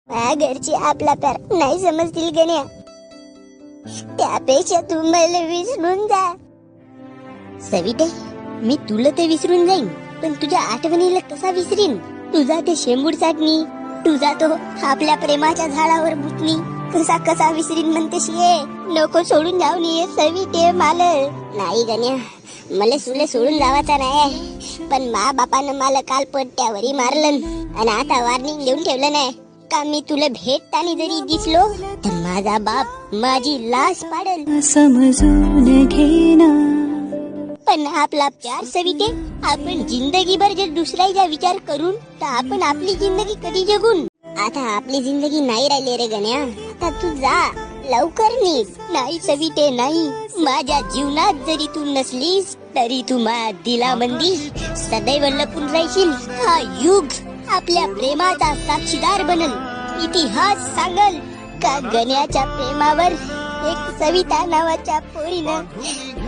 माझ्या घरची आपला प्यार नाही समजतील गण्या. त्यापेक्षा तू मला विसरून जा. सविते, मी तुला ते विसरून जाईन, पण तुझ्या आठवणीला कसा विसरीन? तुझा ते शेंबूड चाटणी, तुझा तो आपल्या प्रेमाच्या झाडावर बुटणी, कसा कसा विसरीन म्हणतेस? ये नको सोडून जाऊ नये सविते मला. नाही गण्या, मला तुला सोडून जावाचा नाही, पण मा बापानं मला काल पट्ट्यावरी मारलं आणि आता वॉर्निंग देऊन ठेवलं नाही का मी तुला भेटताना जरी दिसलो तर माझा बाप माझी लाश पाडल. समजून घेना. पण आपला प्यार सविते, आपण जिंदगीभर जर दुसऱ्याचा विचार करून तर आपण आपली जिंदगी कधी जगून? आता आपली जिंदगी नाही राहिली रे गण्या. आता तू जा लवकर निघ. नाही सविते नाही, माझ्या जीवनात जरी तू नसलीस तरी तू माझ्या दिलामंदी सदैव लपून राहशील. हा युग आपल्या प्रेमाचा साक्षीदार बनल. इतिहास सांगल का गण्याच्या प्रेमावर एक सविता नावाच्या पोरीनं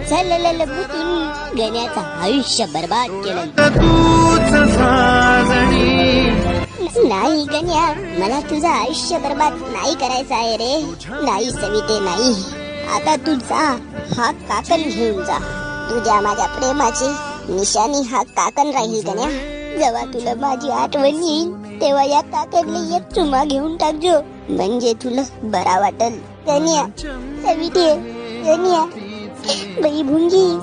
झललल बुतून गण्याचं आयुष्य बर्बाद केलं. नाही गण्या, मला तुझं आयुष्य बर्बाद नाही करायचं आहे रे. नाही सविते नाही. आता तू जा, हा काकण घेऊन जा. तुझ्या माझ्या प्रेमाची निशाणी हा काकण राहील गण्या. जेव्हा तुला माझी आठवण येईल तेव्हा या काकडले एक चुमा घेऊन टाकजो, म्हणजे तुला बरा वाटल. गण्या, सविते, गण्या, बाई भुंगी.